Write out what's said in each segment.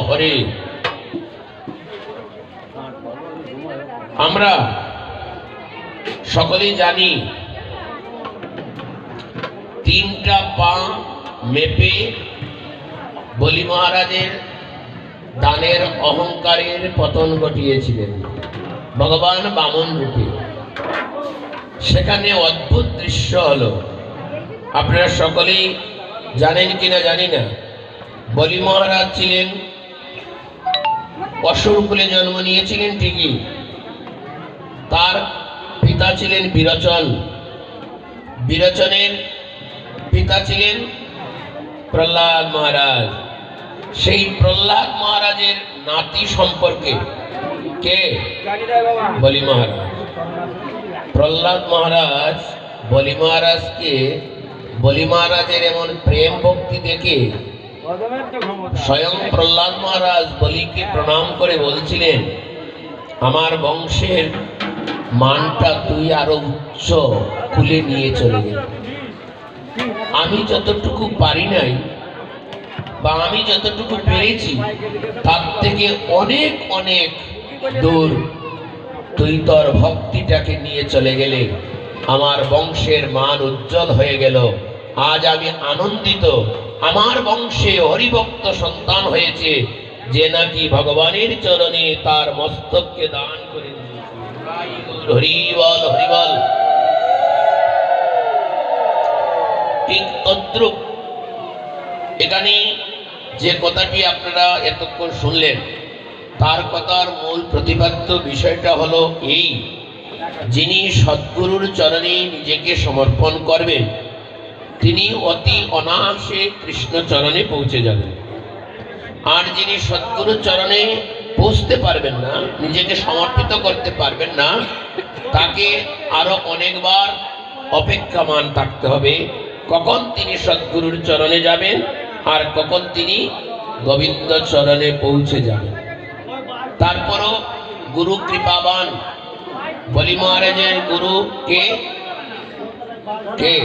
হরে। আমরা সকলেই জানি তিনটা পা মেপে বলি মহারাজের দানের অহংকারের পতন ঘটিয়েছিলেন ভগবান বামন রূপে। সেখানে অদ্ভুত দৃশ্য হলো, আপনারা সকলেই জানেন কিনা জানি না। বলি মহারাজ ছিলেন অসুর কুলে জন্ম নিয়েছিলেন ঠিকই, তার পিতা ছিলেন বিরোচন, বিরোচনের পিতা ছিলেন প্রহ্লাদ মহারাজ। সেই প্রহ্লাদ মহারাজের নাতি সম্পর্কে কে? বলি মহারাজ। প্রহ্লাদ মহারাজ বলি মহারাজকে, বলি মহারাজের এমন প্রেম ভক্তি দেখে স্বয়ং প্রহ্লাদ মহারাজ বলিকে প্রণাম করে বলছিলেন, আমার বংশের মানটা তুই আরো উচ্চ কুলে নিয়ে চলে গেল। আমি যতটুকু পারি নাই বা আমি যতটুকু পেরেছি তার থেকে অনেক অনেক দূর তুই তোর ভক্তিটাকে নিয়ে চলে গেলে আমার বংশের মান উজ্জ্বল হয়ে গেল। আজ আমি আনন্দিত, আমার বংশে হরিভক্ত সন্তান হয়েছে যে নাকি ভগবানের চরণে তার মস্তককে দান করে দিয়েছে। হরি বল, হরি বল। ঠিক তদ্রূপ এখানে যে কথাটি আপনারা এতক্ষণ শুনলেন, তার কথার মূল প্রতিপাদ্য বিষয়টা হলো এই, যিনি সদ্গুরুর চরণে নিজেকে সমর্পণ করবেন তিনি অতি অনায়াসে কৃষ্ণ চরণে পৌঁছে যাবেন। আর যিনি সদ্গুরুর চরণে পৌঁছতে পারবেন না, নিজেকে সমর্পিত করতে পারবেন না, তাকে আরো অনেকবার অপেক্ষামান থাকতে হবে কখন তিনি সদ্গুরুর চরণে যাবেন আর কখন তিনি গোবিন্দ চরণে পৌঁছে যাবেন। তারপরও গুরু কৃপাবান বলি মহারাজের গুরু কে? কে?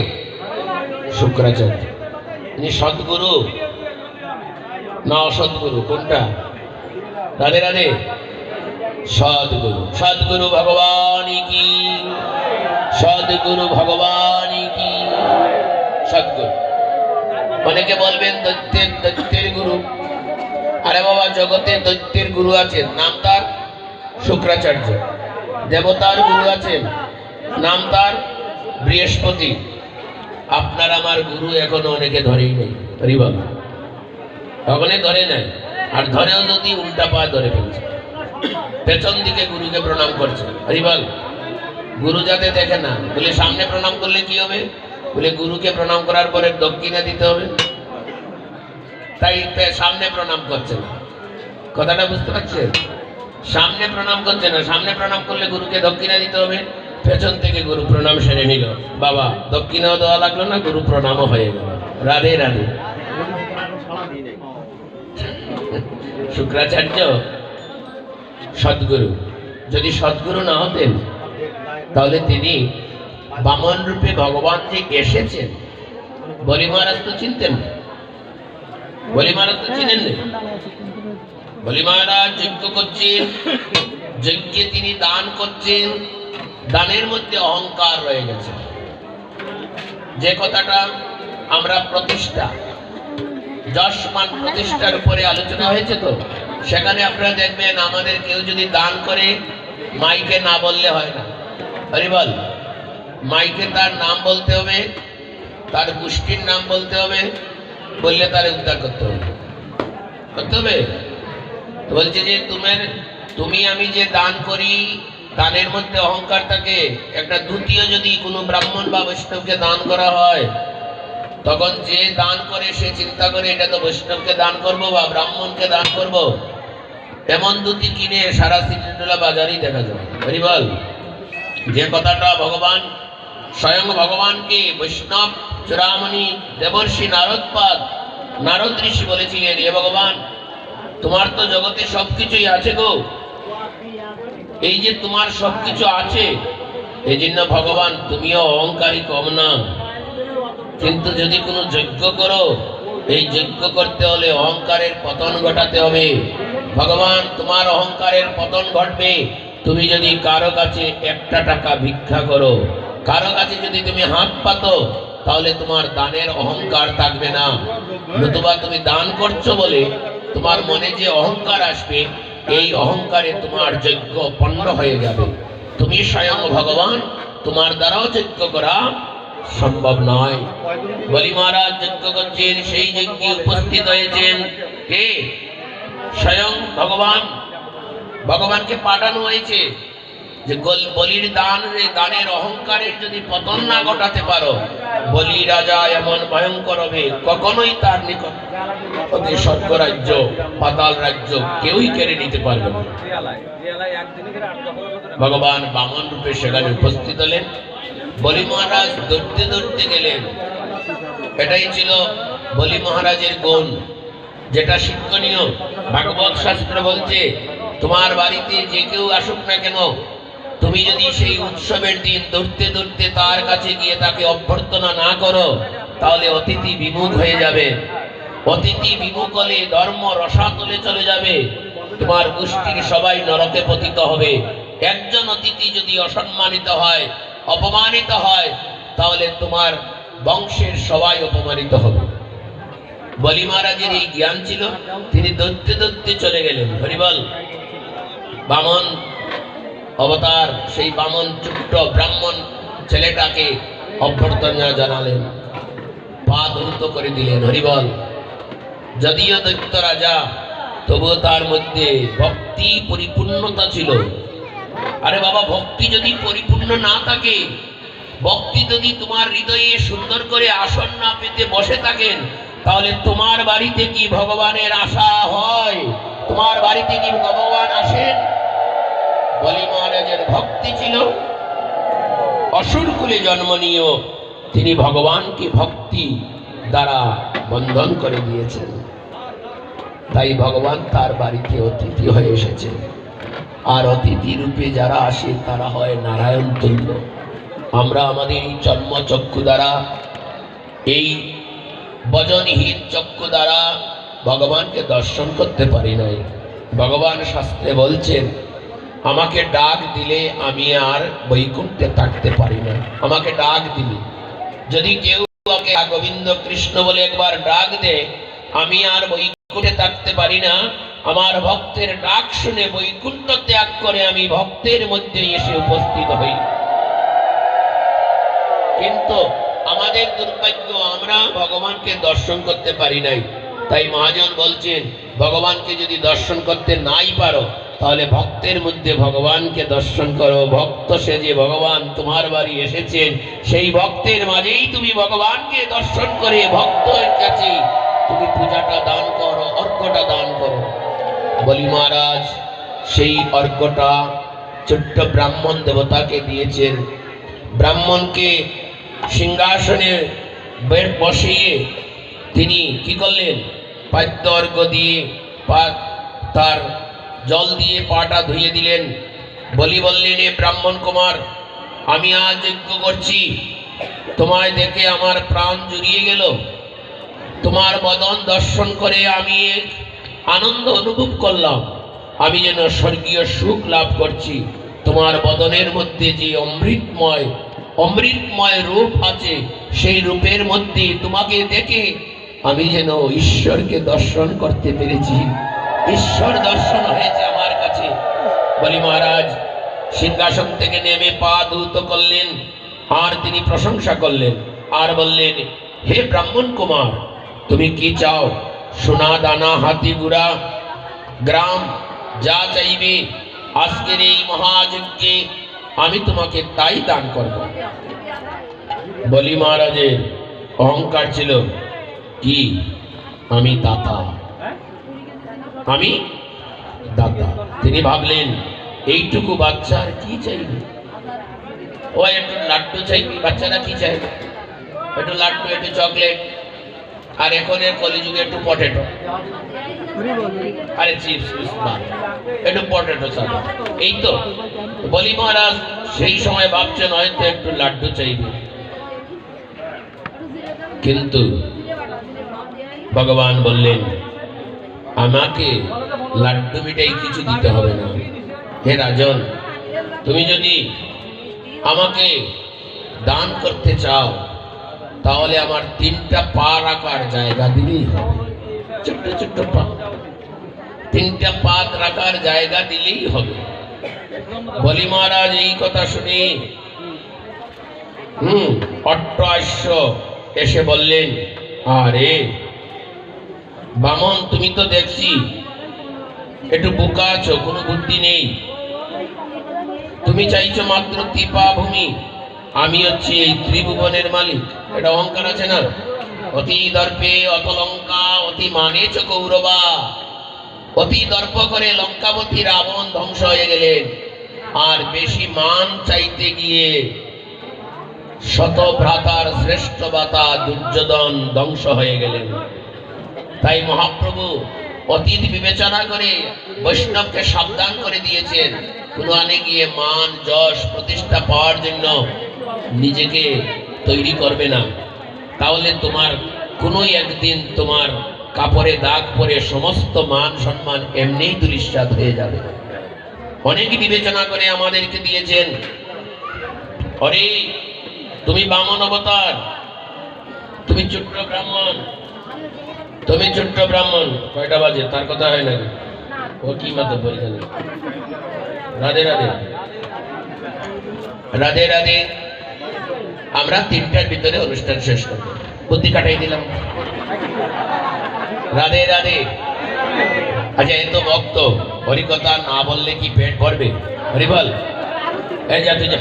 শুক্রাচার্য। তিনি সদ্গুরু না অসদ্গুরু? কোনটা? রাধে রাধে। সদ্গুরু। সদ্গুরু ভগবান কি, সদ্গুরু ভগবান কি। সদ্গুরু অনেকে বলবেন দৈত্যের, দৈত্যের গুরু। আরে বাবা, জগতে দৈত্যের গুরু আছেন, নাম তার শুক্রাচার্য। দেবতার গুরু আছেন, নাম তার বৃহস্পতি। আপনার আমার গুরু এখনো অনেকে ধরেই নেই। হরিবল। তখনই ধরে নেয়, আর ধরেও যদি উল্টা পা ধরে ফেলছে, পেছন দিকে গুরুকে প্রণাম করছে। হরিবল। গুরু যাতে দেখে না, বলে সামনে প্রণাম করলে কি হবে? বলে গুরুকে প্রণাম করার পরে দক্ষিণা দিতে হবে, তাই সামনে প্রণাম করছে না। কথাটা বুঝতে পারছেন? সামনে প্রণাম করছে না, সামনে প্রণাম করলে গুরুকে দক্ষিণা দিতে হবে, পেছন থেকে গুরু প্রণাম সেরে নিল, বাবা দক্ষিণাও দেওয়া লাগলো না, গুরু প্রণামও হয়ে গেল। রাধে রাধে। শুক্রাচার্য সদ্গুরু। যদি সদ্গুরু না হতেন তাহলে তিনি বামন রূপে ভগবান যে এসেছেন বলি মহারাজ তো চিনতেন না। বলি মহারাজ তো চিনেন না। বলি মহারাজ যজ্ঞ করছেন, যজ্ঞে তিনি দান করছেন, দানের মধ্যে অহংকার রয়ে গেছে। যে কথাটা আমরা প্রতিষ্ঠা, যশমান প্রতিষ্ঠার উপরে আলোচনা হয়েছে, তো সেখানে আপনারা দেখবেন আমাদের কেউ যদি দান করে মাইকে না বললে হয় না। হরিবল। মাইকে তার নাম বলতে হবে, তার গোষ্ঠীর নাম বলতে হবে, বললে তার উদ্ধার করতে হবে। করতে হবে। বলছে যে তুমি আমি যে দান করি, দানের মধ্যে অহংকার থাকে। একটা দ্বিতীয় যদি কোনো ব্রাহ্মণ বা বৈষ্ণবকে দান করা হয়, তখন যে দান করে সে চিন্তা করে এটা তো বৈষ্ণবকে দান করব বা ব্রাহ্মণকে দান করব। এমন দুটি কিনে সারা সিটিটোলা বাজারেই দেখা যায়। হরিবল। যে কথাটা ভগবান স্বয়ং ভগবানকে বৈষ্ণব চূড়ামণি দেবর্ষি নারদ ঋষি বলেছিলেন, হে ভগবান, তোমার তো জগতে সবকিছুই আছে গো, এই যে তোমার সবকিছু আছে, এই জন্য ভগবান তুমিও অহংকারী কম না, কিন্তু যদি কোনো যজ্ঞ করো এই যজ্ঞ করতে হলে অহংকারের পতন ঘটাতে হবে। ভগবান তোমার অহংকারের পতন ঘটবে তুমি যদি কারো কাছে 1টা টাকা ভিক্ষা করো, কারো কাছে যদি তুমি হাত পাতো, তাহলে তোমার দানের অহংকার থাকবে না। নতুবা তুমি দান করছো বলে তোমার মনে যে অহংকার আসবে, এই অহংকারে তোমার যজ্ঞ পণ্ড হয়ে যাবে। তুমি স্বয়ং ভগবান, তোমার দ্বারাও যজ্ঞ করা সম্ভব নয়। বলি মহারাজ যজ্ঞ করছেন, সেই যজ্ঞে উপস্থিত হয়েছেন কে? স্বয়ং ভগবান। ভগবানকে পাঠানো হয়েছে যে বলির দানের অহংকারের যদি পতন না ঘটাতে পারো, বলি রাজা এমন ভয়ঙ্কর হবে, কখনোই তার নিকট স্বর্গ রাজ্য পাতাল রাজ্য কেউই কেড়ে নিতে পারবে না। ভগবান বামন রূপে সেখানে উপস্থিত হলেন। বলি মহারাজ দৌড়তে দৌড়তে গেলেন। এটাই ছিল বলি মহারাজের গুণ, যেটা শিক্ষণীয়। ভাগবত শাস্ত্র বলছে, তোমার বাড়িতে যে কেউ আসুক না কেন, তুমি যদি সেই উৎসবের দিন দৌড়তে দৌড়তে তার কাছে গিয়ে তাকে অভ্যর্থনা না করো, তাহলে অতিথি বিমুখ হয়ে যাবে। অতিথি বিমুখ হলে ধর্ম রসাতলে চলে যাবে, তোমার গোষ্ঠীর সবাই নরকে পতিত হবে। একজন অতিথি যদি অসম্মানিত হয়, অপমানিত হয়, তাহলে তোমার বংশের সবাই অপমানিত হবে। বলি মহারাজের এই জ্ঞান ছিল, তিনি দৌড়তে দৌড়তে চলে গেলেন। হরিবল। বামন অবতার, সেই বামন ছোট্ট ব্রাহ্মণ ছেলেটাকে অভ্যর্থনা জানালেন, পা ধৌত করে দিলেন। হরিবল। যদিও দৈত্য রাজা, তবুও তার মধ্যে ভক্তি পরিপূর্ণতা ছিল। আরে বাবা, ভক্তি যদি পরিপূর্ণ না থাকে, ভক্তি যদি তোমার হৃদয়ে সুন্দর করে আসন না পেতে বসে থাকেন, তাহলে তোমার বাড়িতে কি ভগবানের আশা হয়? তোমার বাড়িতে কি ভগবান আসেন? বলি মহারাজের ভক্তি ছিল। অসুর কুলে জন্ম নিয়েও তিনি ভগবানকে ভক্তি দ্বারা বন্ধন করে দিয়েছেন। তাই ভগবান তার বাড়িতে অতিথি হয়ে এসেছেন। আর অতিথি রূপে যারা আসে তারা হয় নারায়ণ তুল্য। আমরা আমাদের এই চর্মচক্ষু দ্বারা, এই বজনহীন চক্ষু দ্বারা ভগবানকে দর্শন করতে পারি নাই। ভগবান শাস্ত্রে বলছেন, আমাকে ডাক দিলে আমি আর বৈকুণ্ঠে থাকতে পারি না। আমাকে ডাক দিলে, যদি কেউ আমাকে গোবিন্দ কৃষ্ণ বলে একবার ডাক দে, আমি আর বৈকুণ্ঠে থাকতে পারি না। আমার ভক্তের ডাক শুনে বৈকুণ্ঠ ত্যাগ করে আমি ভক্তের মধ্যে এসে উপস্থিত হই। কিন্তু আমাদের দুর্ভাগ্য, আমরা ভগবানকে দর্শন করতে পারি নাই। তাই মহাজন বলছেন, ভগবানকে যদি দর্শন করতে নাই পারো, তাহলে ভক্তের মধ্যে ভগবানকে দর্শন করো। ভক্ত সেজে ভগবান তোমার বাড়ি এসেছেন, সেই ভক্তের মাঝেই তুমি ভগবানকে দর্শন করে ভক্তের কাছে তুমি পূজাটা দান করো, অর্ঘ্যটা দান করো। বলি মহারাজ সেই অর্ঘ্যটা ছোট্ট ব্রাহ্মণ দেবতাকে দিয়েছেন। ব্রাহ্মণকে সিংহাসনে বসিয়ে তিনি কি করলেন? পাদ্য অর্ঘ্য দিয়ে তার জল দিয়ে পাটা ধুয়ে দিলেন। বলি বললেন, এ ব্রাহ্মণ কুমার, আমি আজ যজ্ঞ করছি, তোমায় দেখে আমার প্রাণ জুড়িয়ে গেল। তোমার বদন দর্শন করে আমি এক আনন্দ অনুভব করলাম, আমি যেন স্বর্গীয় সুখ লাভ করছি। তোমার বদনের মধ্যে যে অমৃতময় রূপ আছে, সেই রূপের মধ্যে তোমাকে দেখে আমি যেন ঈশ্বরকে দর্শন করতে পেরেছি। ঈশ্বর দর্শন হয়েছে আমার কাছে। বলি মহারাজ সিংহাসন থেকে নেমে পা ধৌত করলেন, আর তিনি প্রশংসা করলেন, আর বললেন, হে ব্রাহ্মণ কুমার, তুমি কি চাও? সোনা দানা, হাতি গুড়া, গ্রাম, যা চাইবে আজকের এই মহাযজ্ঞে আমি তোমাকে তাই দান করব। বলি মহারাজের অহংকার ছিল কি? আমি দাতা, আমি দাতা। তিনি ভাবলেন, এইটুকু বাচ্চার কি চাইবে? ও একটু লাড্ডু চাইবে। বাচ্চারা কি চাইবে? একটু লাড্ডু, একটু চকলেট, আর এখনের কলিযুগে একটু পটেটো, আরে চিপস, একটু পটেটো চাইবে, এই তো। বলি মহারাজ সেই সময় ভাবছেন হয়তো একটু লাড্ডু চাইবে, কিন্তু ভগবান বললেন, আমাকে লাড্ডু মিঠাই কিছু দিতে হবে না। হে রাজন, তুমি যদি আমাকে দান করতে চাও তাহলে আমার 3টা পা রাখার জায়গা দিলেই হবে। ছোট্ট ছোট্ট পা, 3টা পা রাখার জায়গা দিলেই হবে। বলি মহারাজ এই কথা শুনে অট্টাশ্য এসে বললেন, আরে বামন, তুমি তো দেখছি একটু বোকা আছো, কোনো বুদ্ধি নেই। তুমি চাইছো মাত্র 3 পা ভূমি, আমি হচ্ছি এই ত্রিভুবনের মালিক। এটা অহংকার আছে না? অতি দর্পে অত লঙ্কা, অতি মানেছ কৌরবা। অতি দর্প করে লঙ্কাপতি রাবণ ধ্বংস হয়ে গেলেন, আর বেশি মান চাইতে গিয়ে শত ভ্রাতার শ্রেষ্ঠ বাতা দুর্যোধন ধ্বংস হয়ে গেলেন। তাই মহাপ্রভু অতীত বিবেচনা করে বৈষ্ণবকে সাবধান করে দিয়েছেন, কোনো আনে গিয়ে মান যশ প্রতিষ্ঠা পাওয়ার জন্য নিজেকে তৈরি করবে না, তাহলে তোমার কোনো একদিন তোমার কাপড়ে দাগ পরে সমস্ত মান সম্মান এমনিই ধূলিসাৎ হয়ে যাবে। অনেক বিবেচনা করে আমাদেরকে দিয়েছেন। অরে তুমি বামন অবতার, তুমি ছোট্ট ব্রাহ্মণ, তুমি ছোট্ট ব্রাহ্মণ। কয়টা বাজে তার কথা হয় নাকি? ও কি মাত্র পরীক্ষা। রাধে রাধে, রাধে রাধে। আমরা 3টার ভিতরে অনুষ্ঠান শেষ করব। বুদ্ধি কাটাই দিলাম। রাধে রাধে। আচ্ছা, এত ভক্ত, হরিকথা না বললে কি পেট ভরবে? হরি বল। এই যা তুই যা,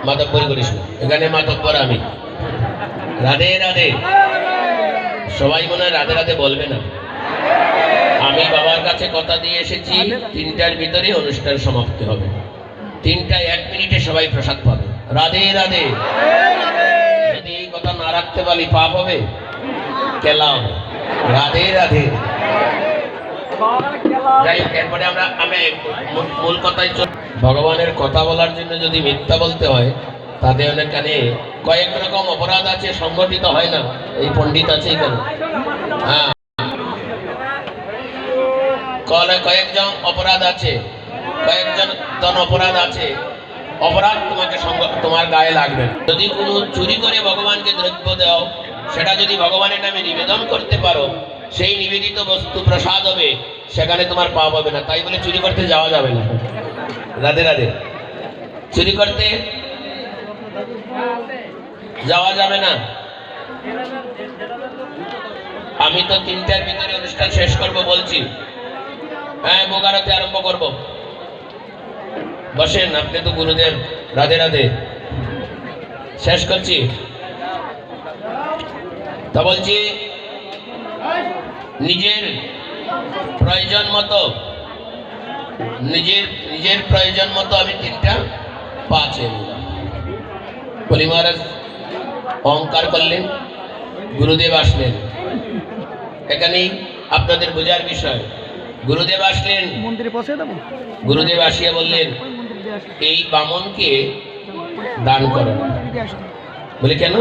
মাতব্বরি করিস না, এখানে মাতব্বর আমি। রাধে রাধে। সবাই মনে হয় রাধে রাধে বলবে না। আমি বাবার কাছে কথা দিয়ে এসেছি, 3টার ভিতরে অনুষ্ঠান সমাপ্তি হবে। 3টা 1 মিনিটে সবাই প্রসাদ পাবে। রাধে রাধে। যদি এই কথা না রাখতে পারি পাপ হবে, কেলা হবে। রাধে রাধে। যাই হোক, এরপরে আমি মূল কথায় ভগবানের কথা বলার জন্য যদি মিথ্যা বলতে হয়, তাতে অনেকখানে কয়েক রকম অপরাধ আছে, সংগঠিত হয় না। এই পণ্ডিত আছে এখানে, হ্যাঁ, কয়েকজন অপরাধ আছে, কয়েকজন অপরাধ আছে। অপরাধ তোমার গায়ে লাগবে। যদি কোনো চুরি করে ভগবানকে দ্রব্য দাও, সেটা যদি ভগবানের নামে নিবেদন করতে পারো, সেই নিবেদিত বস্তু প্রসাদ হবে, সেখানে তোমার পাপ হবে না। তাই বলে চুরি করতে যাওয়া যাবে না। রাধে রাধে। চুরি করতে যাওয়া যাবে না। আমি তো 3টার ভিতরে অনুষ্ঠান শেষ করব বলছি। হ্যাঁ, বোগারাতে আরম্ভ করব। বসেন, আপনি তো গুরুদেব। রাধে রাধে। শেষ করছি। তা বলছি, নিজের প্রয়োজন মতো আমি 3টা পা চেয়ে নিলাম। বলি মহারাজ অহংকার করলেন, গুরুদেব আসলেন। এখানেই আপনাদের বোঝার বিষয়। গুরুদেব আসলেন, গুরুদেব আসিয়া বললেন, এই বামনকে দান করো। বলে কেন?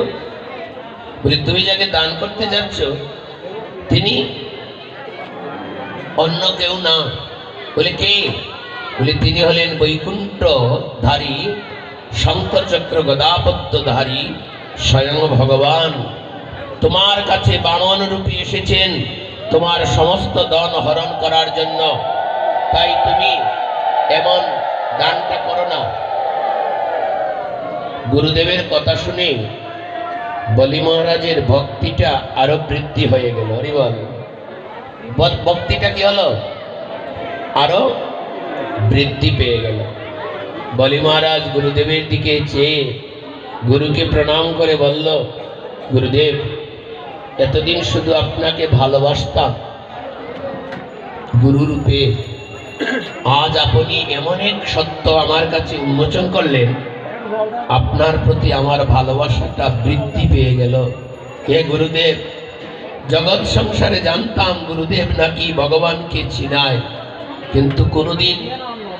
বলে তুমি যাকে দান করতে যাচ্ছ তিনি অন্য কেউ না। বলে কে? বলে তিনি হলেন বৈকুণ্ঠধারী, শঙ্খচক্র গদাপদ্মধারী স্বয়ং ভগবান। তোমার কাছে বামন রূপে এসেছেন তোমার সমস্ত ধন হরণ করার জন্য। তাই তুমি এমন দানটা করো না। গুরুদেবের কথা শুনে বলি মহারাজের ভক্তিটা আরো বৃদ্ধি হয়ে গেল। হরি বল। ভক্তিটা কি হলো? আরো বৃদ্ধি পেয়ে গেল। বলি মহারাজ গুরুদেবের দিকে চেয়ে গুরুকে প্রণাম করে বলল, গুরুদেব, এতদিন শুধু আপনাকে ভালোবাসতাম গুরুরূপে, আজ আপনি এমন এক সত্য আমার কাছে উন্মোচন করলেন, আপনার প্রতি আমার ভালোবাসাটা বৃদ্ধি পেয়ে গেল। হে গুরুদেব, জগৎ সংসারে জানতাম গুরুদেব নাকি ভগবানকে চিনায়, কিন্তু কোনোদিন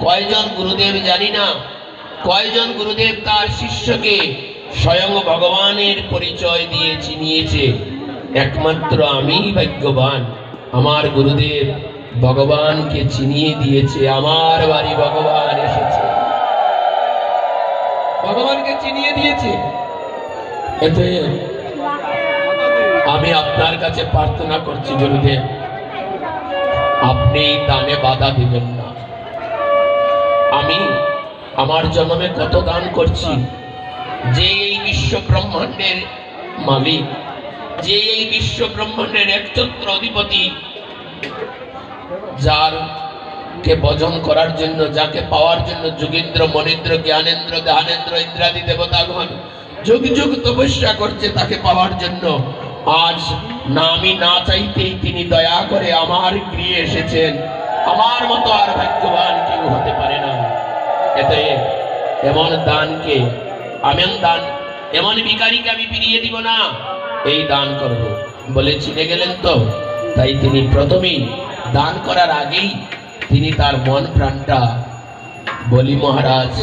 কয়জন গুরুদেব জানি না, কয়জন গুরুদেব তার শিষ্যকে স্বয়ং ভগবানের পরিচয় দিয়ে চিনিয়েছে। একমাত্র আমিই ভাগ্যবান, আমার গুরুদেব ভগবানকে চিনিয়ে দিয়েছে। আমার বাড়ি ভগবান এসেছে, ভগবানকে চিনিয়ে দিয়েছে। এতে আমি আপনার কাছে প্রার্থনা করছি গুরুদেব, আপনি দানে বাধা দিবেন না। আমি আমার জন্মে কত দান করছি, যে এই বিশ্ব ব্রহ্মাণ্ডের মালিক, যে এই বিশ্ব ব্রহ্মাণ্ডের একছত্র অধিপতি, যার কে ভজন করার জন্য, যাকে পাওয়ার জন্য যোগীন্দ্র, মনীন্দ্র, জ্ঞানেন্দ্র, ধ্যানেন্দ্র ইত্যাদি দেবতাগণ যুগ যুগ তপস্যা করছে তাকে পাওয়ার জন্য, আজ না আমি না চাইতেই তিনি দয়া করে আমার গৃহে এসেছেন। আমার মতো আর ভাগ্যবান কেউ হতে পারে না। এতে এমন দানকে, এমন দান, এমন ভিখারিকে আমি ফিরিয়ে দিব না, এই দান করব বলে চিনে গেলেন তো। তাই তিনি প্রথমেই দান করার আগেই তিনি তার মন প্রাণটা বলি মহারাজ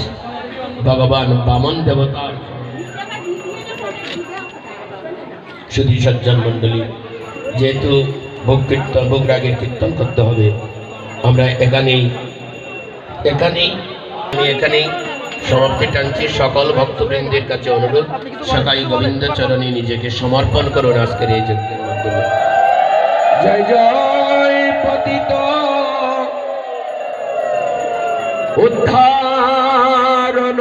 ভগবান বামন দেবতার। শুধু সজ্জন মন্ডলী, যেহেতু ভোগ কীর্তন, ভোগ রাগের কীর্তন করতে হবে, আমরা এখানেই আমি এখানেই সমাপ্তি টানছি। সকল ভক্তবৃন্দের কাছে অনুরোধ, সকাই গোবিন্দ চরণে নিজেকে সমর্পণ করুন আজকের এই যজ্ঞের মাধ্যমে। জয় জয় পতিত উদ্ধারণ